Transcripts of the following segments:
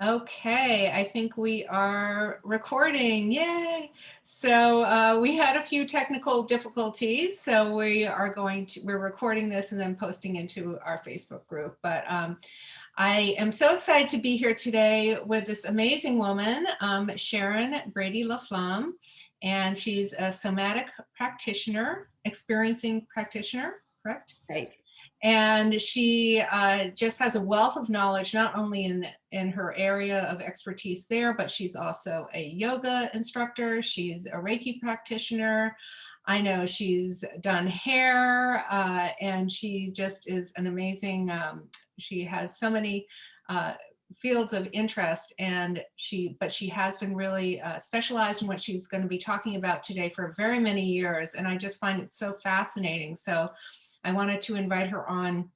Okay, I think we are recording. Yay! So we had a few technical difficulties, so we're recording this and then posting into our Facebook group. But I am so excited to be here today with this amazing woman, Sharon Brady LaFlamme, and she's a somatic practitioner, experiencing practitioner, correct? Right. And she just has a wealth of knowledge, not only in her area of expertise there, but she's also a yoga instructor. She's a Reiki practitioner. I know she's done hair, and she just is an amazing, she has so many fields of interest, and she has been really specialized in what she's going to be talking about today for very many years. And I just find it so fascinating. So I wanted to invite her on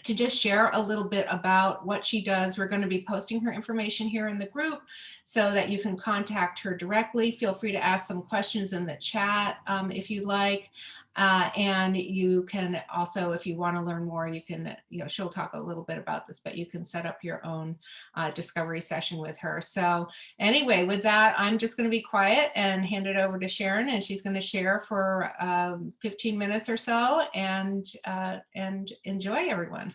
to just share a little bit about what she does. We're going to be posting her information here in the group so that you can contact her directly. Feel free to ask some questions in the chat if you like. And you can also, if you want to learn more, you can, she'll talk a little bit about this, but you can set up your own discovery session with her. So anyway, with that, I'm just going to be quiet and hand it over to Sharon, and she's going to share for 15 minutes or so, and enjoy, everyone.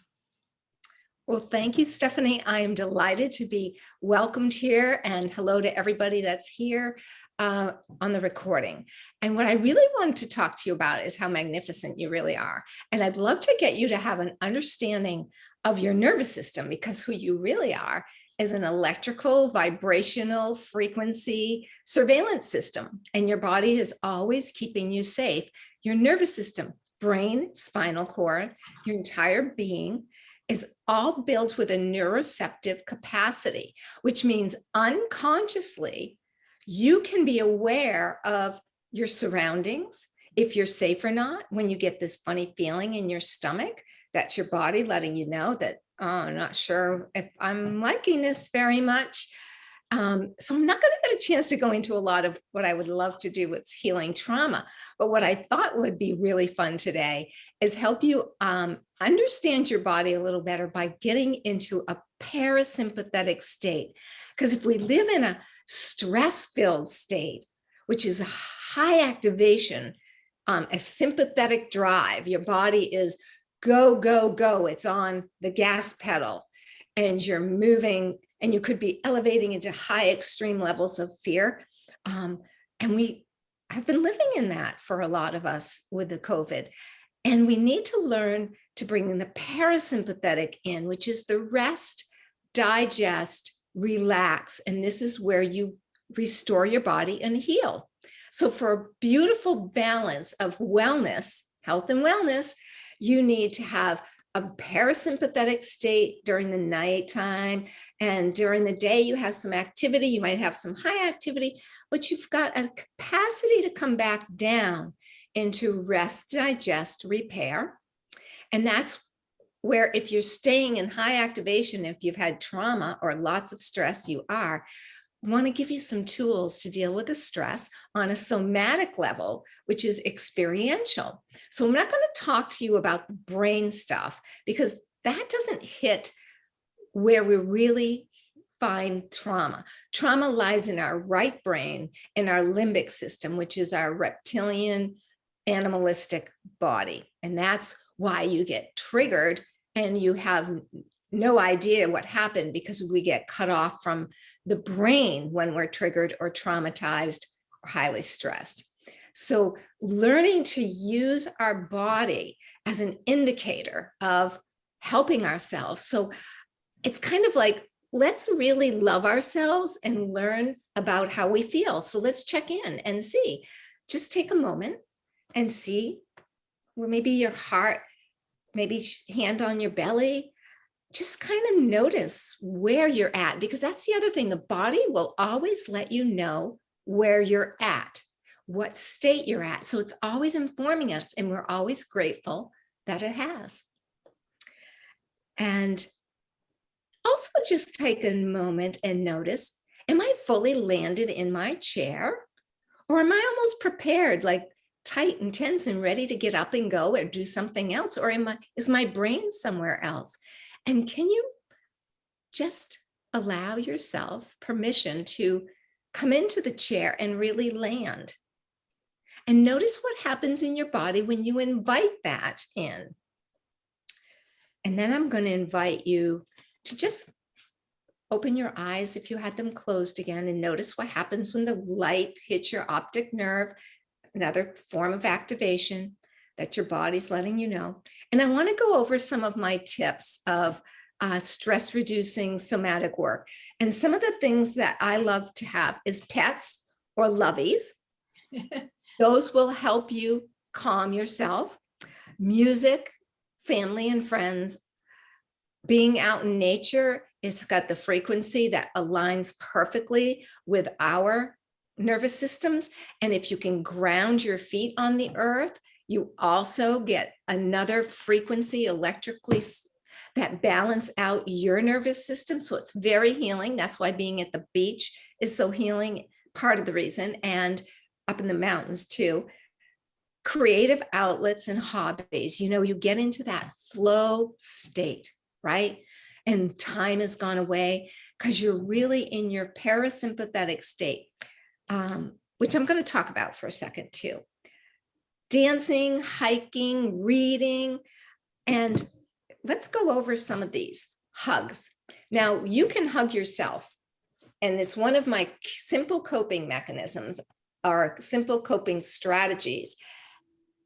Well, thank you, Stephanie. I am delighted to be welcomed here, and hello to everybody that's here on the recording. And what I really wanted to talk to you about is how magnificent you really are. And I'd love to get you to have an understanding of your nervous system, because who you really are is an electrical, vibrational, frequency surveillance system. And your body is always keeping you safe. Your nervous system, brain, spinal cord, your entire being is all built with a neuroceptive capacity, which means unconsciously you can be aware of your surroundings, if you're safe or not. When you get this funny feeling in your stomach, that's your body letting you know that, oh, I'm not sure if I'm liking this very much. So I'm not going to get a chance to go into a lot of what I would love to do with healing trauma. But what I thought would be really fun today is help you understand your body a little better by getting into a parasympathetic state. Because if we live in a stress-filled state, which is a high activation, a sympathetic drive, your body is go, go, go. It's on the gas pedal, and you're moving, and you could be elevating into high extreme levels of fear. And we have been living in that for a lot of us with the COVID. And we need to learn to bring in the parasympathetic in, which is the rest, digest, relax. And this is where you restore your body and heal. So for a beautiful balance of wellness, health and wellness, you need to have a parasympathetic state during the nighttime, and during the day you have some activity. You might have some high activity, but you've got a capacity to come back down into rest, digest, repair. And that's where, if you're staying in high activation, if you've had trauma or lots of stress, I want to give you some tools to deal with the stress on a somatic level, which is experiential. So I'm not going to talk to you about the brain stuff, because that doesn't hit where we really find trauma. Trauma lies in our right brain, in our limbic system, which is our reptilian, animalistic body. And that's why you get triggered and you have no idea what happened, because we get cut off from the brain when we're triggered or traumatized or highly stressed. So learning to use our body as an indicator of helping ourselves. So it's kind of like, let's really love ourselves and learn about how we feel. So let's check in and see. Just take a moment and see where maybe your heart, maybe hand on your belly. Just kind of notice where you're at, because that's the other thing. The body will always let you know where you're at, what state you're at. So it's always informing us, and we're always grateful that it has. And also just take a moment and notice, am I fully landed in my chair, or am I almost prepared, like tight and tense and ready to get up and go or do something else? Or is my brain somewhere else? And can you just allow yourself permission to come into the chair and really land. And notice what happens in your body when you invite that in. And then I'm going to invite you to just open your eyes if you had them closed again, and notice what happens when the light hits your optic nerve, another form of activation that your body's letting you know. And I want to go over some of my tips of stress reducing somatic work. And some of the things that I love to have is pets or loveys. Those will help you calm yourself. Music, family and friends. Being out in nature is got the frequency that aligns perfectly with our nervous systems. And if you can ground your feet on the earth, you also get another frequency electrically that balance out your nervous system. So it's very healing. That's why being at the beach is so healing, part of the reason, and up in the mountains too. Creative outlets and hobbies, you get into that flow state, right? And time has gone away because you're really in your parasympathetic state, which I'm going to talk about for a second too. Dancing, hiking, reading, and let's go over some of these. Hugs. Now, you can hug yourself, and it's one of my simple coping mechanisms or simple coping strategies.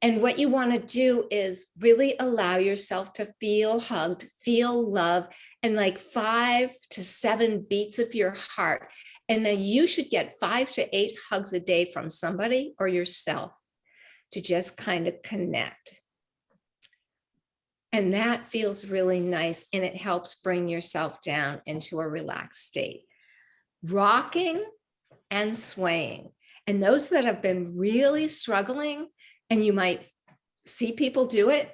And what you want to do is really allow yourself to feel hugged, feel love, and like 5 to 7 beats of your heart. And then you should get 5 to 8 hugs a day from somebody or yourself to just kind of connect. And that feels really nice, and it helps bring yourself down into a relaxed state. Rocking and swaying. And those that have been really struggling, and you might see people do it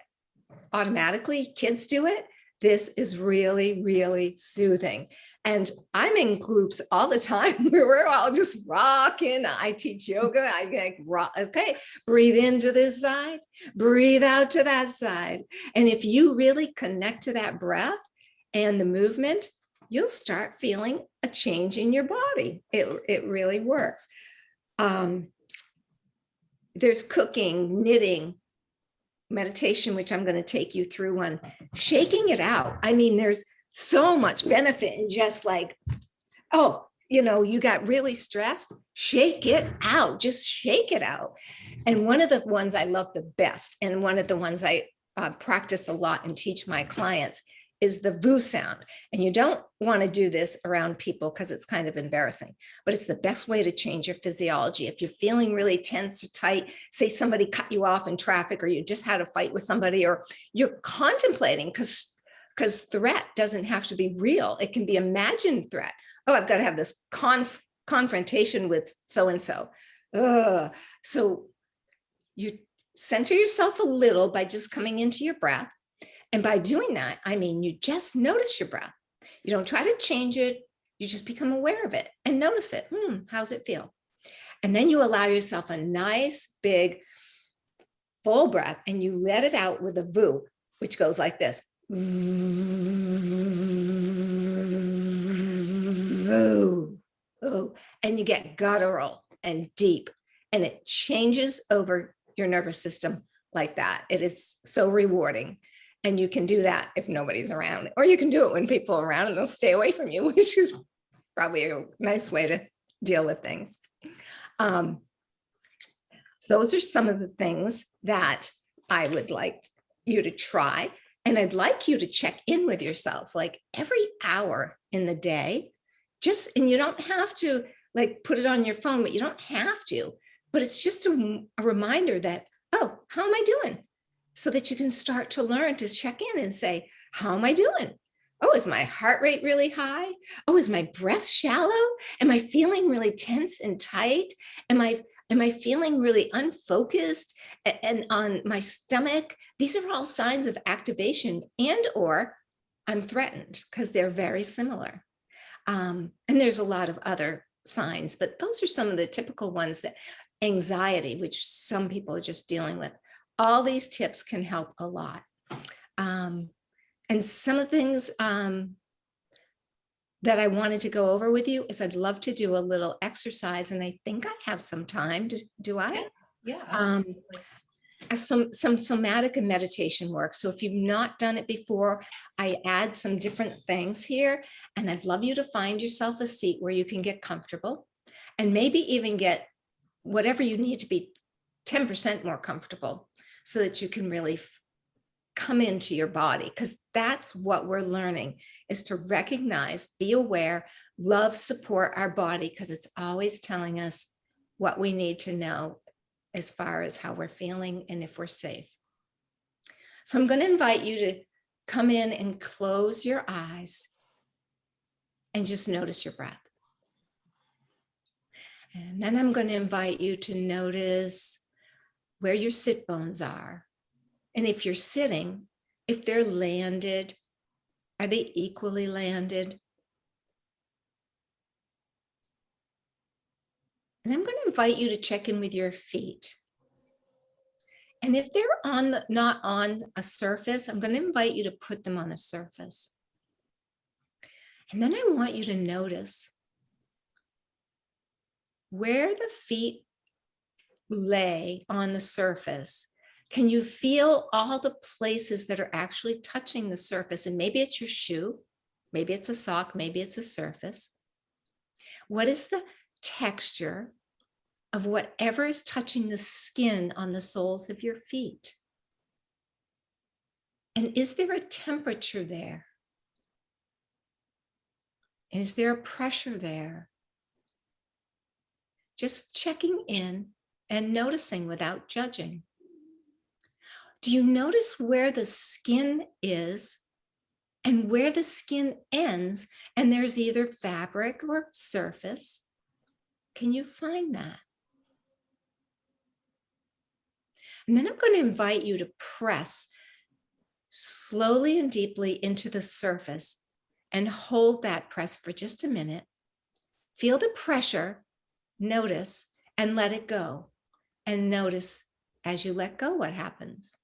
automatically, kids do it, this is really, really soothing. And I'm in groups all the time where we're all just rocking. I teach yoga. I like rock. Okay, breathe into this side, breathe out to that side. And if you really connect to that breath and the movement, you'll start feeling a change in your body. It really works. There's cooking, knitting, meditation, which I'm going to take you through on shaking it out. I mean, there's so much benefit in just like, oh, you got really stressed, shake it out, just shake it out. And one of the ones I love the best, and one of the ones I practice a lot and teach my clients, is the VU sound. And you don't want to do this around people because it's kind of embarrassing, but it's the best way to change your physiology. If you're feeling really tense or tight, say somebody cut you off in traffic, or you just had a fight with somebody, or you're contemplating, because threat doesn't have to be real. It can be imagined threat. Oh, I've got to have this confrontation with so-and-so. So you center yourself a little by just coming into your breath. And by doing that, I mean, you just notice your breath. You don't try to change it. You just become aware of it and notice it. How's it feel? And then you allow yourself a nice, big, full breath, and you let it out with a VU, which goes like this. VU. And you get guttural and deep, and it changes over your nervous system like that. It is so rewarding. And you can do that if nobody's around, or you can do it when people are around and they'll stay away from you, which is probably a nice way to deal with things. So those are some of the things that I would like you to try. And I'd like you to check in with yourself, like every hour in the day, and you don't have to like put it on your phone, but you don't have to, but it's just a reminder that, oh, how am I doing? So that you can start to learn to check in and say, how am I doing? Oh, is my heart rate really high? Oh, is my breath shallow? Am I feeling really tense and tight? Am I feeling really unfocused and on my stomach? These are all signs of activation, and or I'm threatened, because they're very similar. And there's a lot of other signs, but those are some of the typical ones. That anxiety, which some people are just dealing with. All these tips can help a lot. And some of the things that I wanted to go over with you is I'd love to do a little exercise, and I think I have some time. Do I? Yeah, yeah, Um, absolutely. some somatic and meditation work. So if you've not done it before, I add some different things here, and I'd love you to find yourself a seat where you can get comfortable and maybe even get whatever you need to be 10% more comfortable so that you can really come into your body, because that's what we're learning, is to recognize, be aware, love, support our body, because it's always telling us what we need to know as far as how we're feeling and if we're safe. So I'm going to invite you to come in and close your eyes and just notice your breath. And then I'm going to invite you to notice where your sit bones are. And if you're sitting, if they're landed, are they equally landed? And I'm going to invite you to check in with your feet. And if they're not on a surface, I'm going to invite you to put them on a surface. And then I want you to notice where the feet lay on the surface. Can you feel all the places that are actually touching the surface? And maybe it's your shoe, maybe it's a sock, maybe it's a surface. What is the texture of whatever is touching the skin on the soles of your feet? And is there a temperature there? Is there a pressure there? Just checking in and noticing without judging. Do you notice where the skin is and where the skin ends, and there's either fabric or surface? Can you find that? And then I'm going to invite you to press slowly and deeply into the surface and hold that press for just a minute. Feel the pressure, notice, and let it go. And notice as you let go what happens.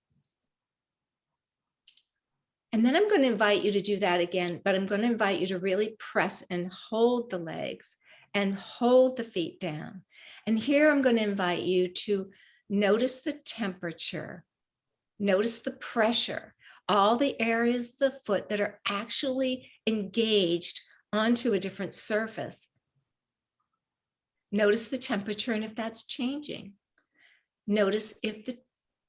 And then I'm going to invite you to do that again, but I'm going to invite you to really press and hold the legs and hold the feet down. And here I'm going to invite you to notice the temperature, notice the pressure, all the areas of the foot that are actually engaged onto a different surface. Notice the temperature and if that's changing. Notice if the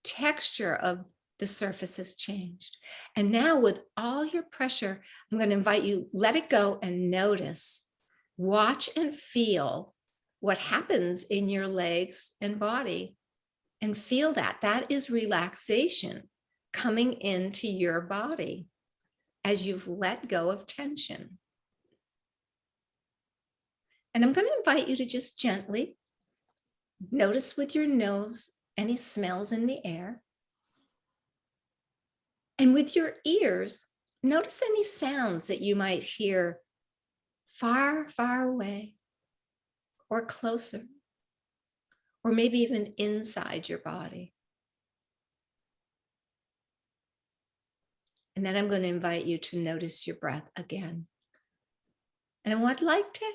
texture of the surface has changed. And now with all your pressure, I'm going to invite you, let it go and notice, watch and feel what happens in your legs and body, and feel that. That is relaxation coming into your body as you've let go of tension. And I'm going to invite you to just gently notice with your nose any smells in the air. And with your ears, notice any sounds that you might hear far, far away or closer, or maybe even inside your body. And then I'm going to invite you to notice your breath again. And I would like to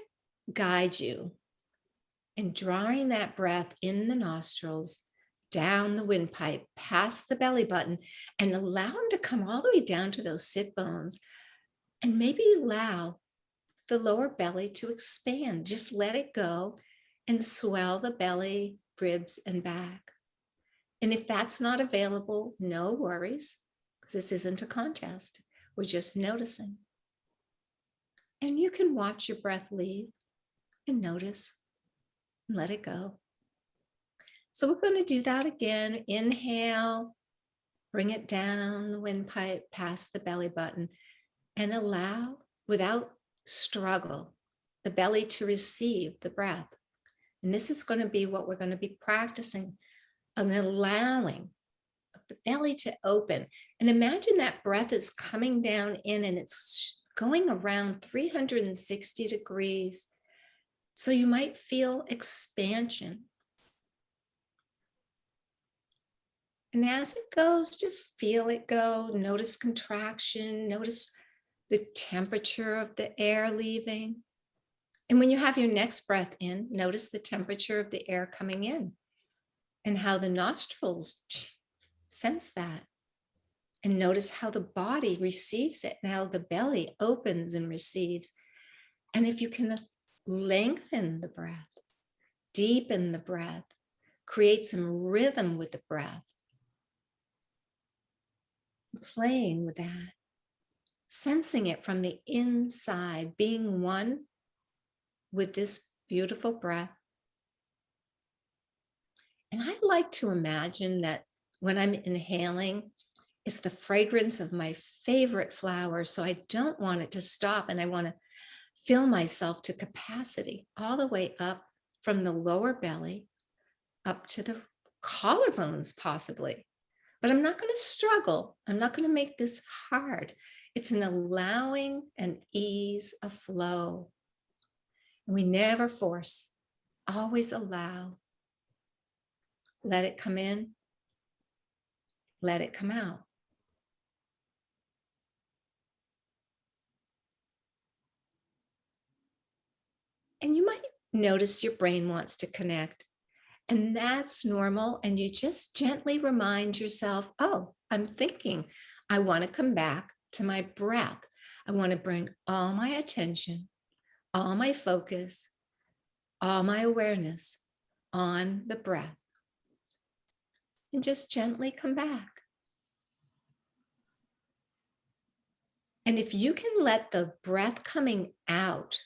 guide you in drawing that breath in the nostrils, down the windpipe, past the belly button, and allow them to come all the way down to those sit bones. And maybe allow the lower belly to expand. Just let it go and swell the belly, ribs, and back. And if that's not available, no worries, because this isn't a contest. We're just noticing. And you can watch your breath leave and notice and let it go. So we're going to do that again. Inhale, bring it down the windpipe, past the belly button, and allow, without struggle, the belly to receive the breath. And this is going to be what we're going to be practicing, an allowing of the belly to open. And imagine that breath is coming down in and it's going around 360 degrees. So you might feel expansion. And as it goes, just feel it go. Notice contraction, notice the temperature of the air leaving. And when you have your next breath in, notice the temperature of the air coming in and how the nostrils sense that. And notice how the body receives it and how the belly opens and receives. And if you can lengthen the breath, deepen the breath, create some rhythm with the breath, playing with that, sensing it from the inside, being one with this beautiful breath. And I like to imagine that when I'm inhaling, it's the fragrance of my favorite flower. So I don't want it to stop, and I want to fill myself to capacity all the way up from the lower belly up to the collarbones possibly. But I'm not going to struggle. I'm not going to make this hard. It's an allowing and ease of flow. And we never force, always allow. Let it come in, let it come out. And you might notice your brain wants to connect, and that's normal. And you just gently remind yourself, oh, I'm thinking, I want to come back to my breath. I want to bring all my attention, all my focus, all my awareness on the breath. And just gently come back. And if you can let the breath coming out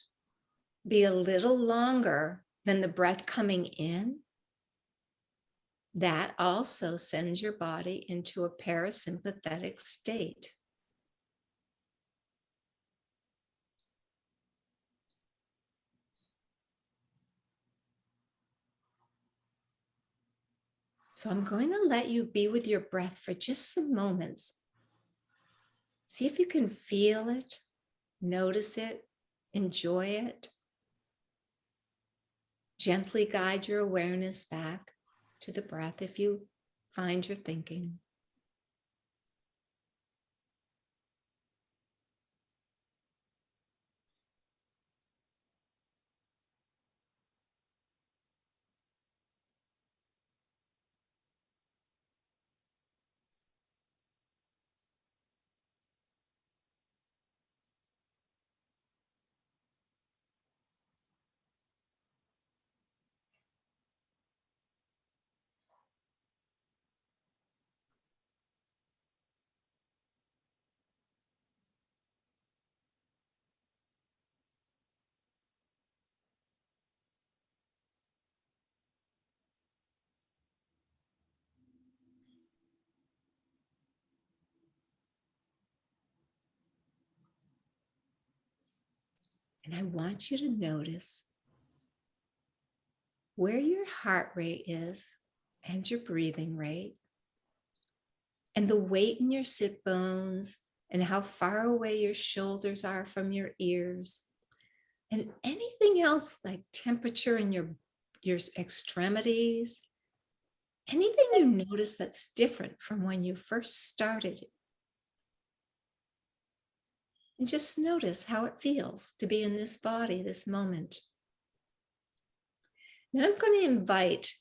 be a little longer than the breath coming in, that also sends your body into a parasympathetic state. So I'm going to let you be with your breath for just some moments. See if you can feel it, notice it, enjoy it. Gently guide your awareness back to the breath if you find you're thinking. And I want you to notice where your heart rate is and your breathing rate, and the weight in your sit bones, and how far away your shoulders are from your ears, and anything else like temperature in your extremities, anything you notice that's different from when you first started. And just notice how it feels to be in this body, this moment. Then I'm going to invite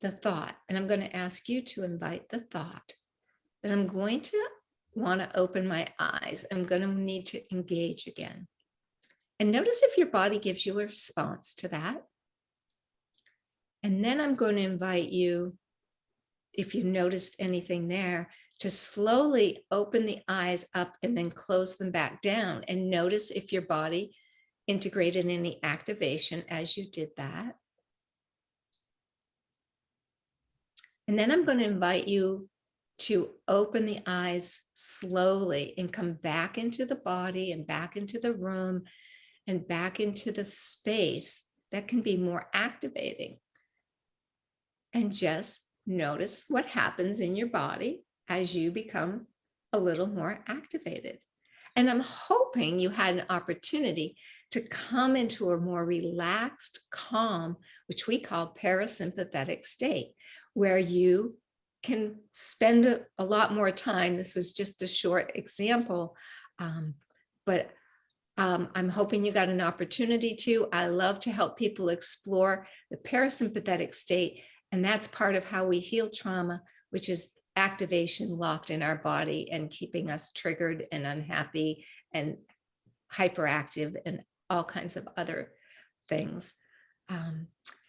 the thought, and I'm going to ask you to invite the thought that I'm going to want to open my eyes. I'm going to need to engage again. And notice if your body gives you a response to that. And then I'm going to invite you, if you noticed anything there, to slowly open the eyes up and then close them back down, and notice if your body integrated any activation as you did that. And then I'm going to invite you to open the eyes slowly and come back into the body and back into the room and back into the space that can be more activating. And just notice what happens in your body as you become a little more activated. And I'm hoping you had an opportunity to come into a more relaxed, calm, which we call parasympathetic state, where you can spend a lot more time. This was just a short example, but I'm hoping you got an opportunity to. I love to help people explore the parasympathetic state, and that's part of how we heal trauma, which is activation locked in our body and keeping us triggered and unhappy and hyperactive and all kinds of other things.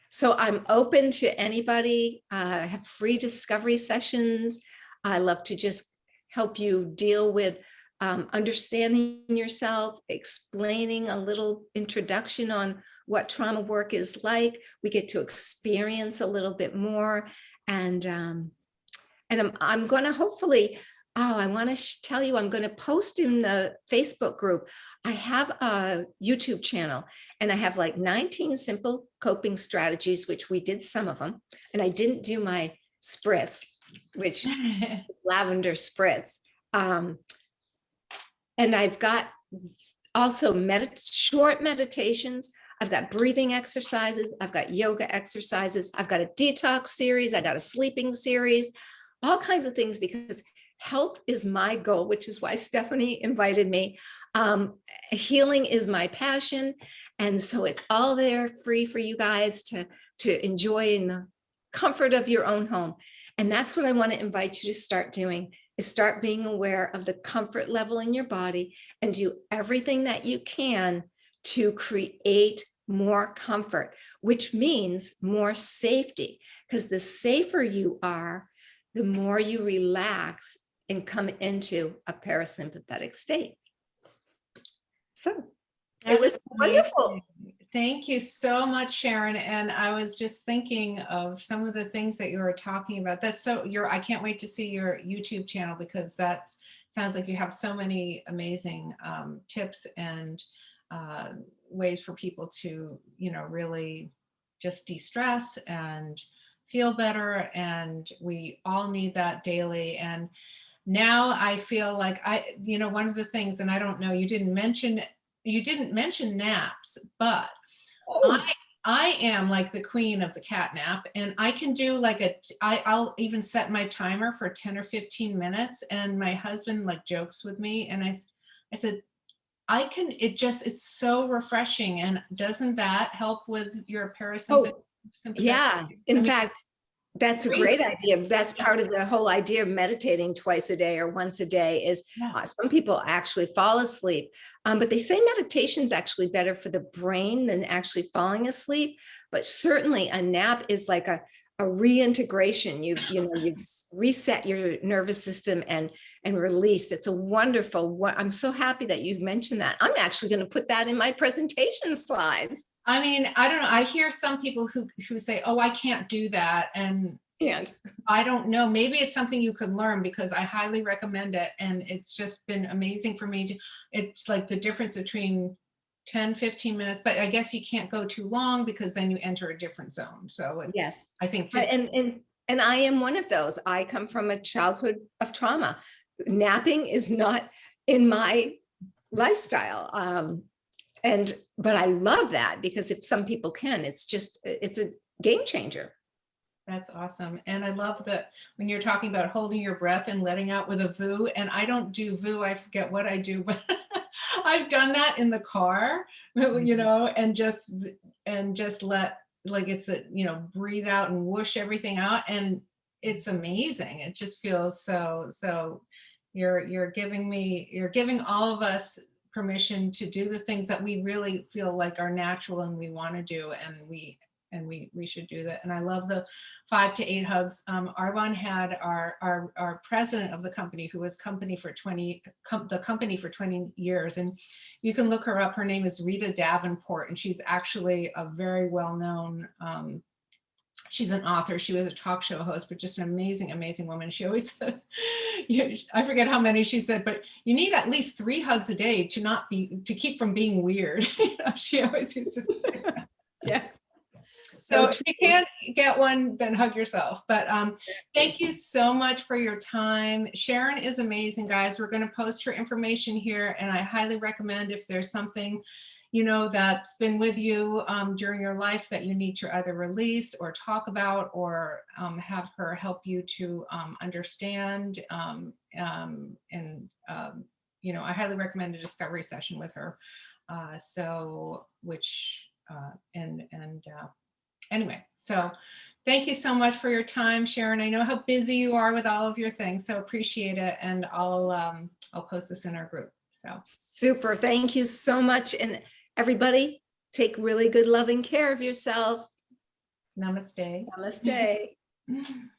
So I'm open to anybody. I have free discovery sessions. I love to just help you deal with understanding yourself, explaining a little introduction on what trauma work is like. We get to experience a little bit more. And I'm going to hopefully, I want to tell you, I'm going to post in the Facebook group. I have a YouTube channel, and I have like 19 simple coping strategies, which we did some of them. And I didn't do my spritz, which lavender spritz. And I've got also short meditations. I've got breathing exercises. I've got yoga exercises. I've got a detox series. I got a sleeping series, all kinds of things, because health is my goal, which is why Stephanie invited me. Healing is my passion. And so it's all there free for you guys to enjoy in the comfort of your own home. And that's what I want to invite you to start doing, is start being aware of the comfort level in your body and do everything that you can to create more comfort, which means more safety, because the safer you are, the more you relax and come into a parasympathetic state. So it was wonderful. Thank you so much, Sharon. And I was just thinking of some of the things that you were talking about. I can't wait to see your YouTube channel, because that sounds like you have so many amazing tips and ways for people to, really just de-stress and feel better. And we all need that daily. And now I feel like one of the things, and I don't know, you didn't mention naps, but I am like the queen of the cat nap, and I can do I'll even set my timer for 10 or 15 minutes. And my husband like jokes with me, and I said, it's so refreshing. And doesn't that help with your parasympathetic? Yeah, in fact, that's a great idea. That's part of the whole idea of meditating twice a day or once a day is some people actually fall asleep. But they say meditation is actually better for the brain than actually falling asleep. But certainly a nap is like a reintegration. You've reset your nervous system and released. It's a wonderful. I'm so happy that you've mentioned that. I'm actually going to put that in my presentation slides. I mean, I don't know. I hear some people who say, "Oh, I can't do that," and I don't know. Maybe it's something you can learn, because I highly recommend it, and it's just been amazing for me. It's like the difference between 10, 15 minutes, but I guess you can't go too long, because then you enter a different zone. So yes, I think, and I am one of those. I come from a childhood of trauma. Napping is not in my lifestyle. But I love that, because if some people can, it's a game changer. That's awesome. And I love that when you're talking about holding your breath and letting out with a VU, and I don't do VU, I forget what I do, but I've done that in the car, and just let, like, it's breathe out and whoosh everything out. And it's amazing. It just feels so you're giving all of us permission to do the things that we really feel like are natural and we want to do, and we should do that. And I love the 5 to 8 hugs. Arvon had our president of the company, who was the company for 20 years, and you can look her up. Her name is Rita Davenport, and she's actually a very well-known she's an author. She was a talk show host, but just an amazing, amazing woman. She always said, I forget how many she said, but you need at least 3 hugs a day to keep from being weird. She always used to say that. Yeah. So if you can't get one, then hug yourself. But thank you so much for your time. Sharon is amazing, guys. We're going to post her information here, and I highly recommend, if there's something that's been with you during your life that you need to either release or talk about, or have her help you to understand, and I highly recommend a discovery session with her. Anyway, so thank you so much for your time, Sharon. I know how busy you are with all of your things, so appreciate it. And I'll post this in our group. So Super. Thank you so much. And everybody, take really good loving care of yourself. namaste. Namaste.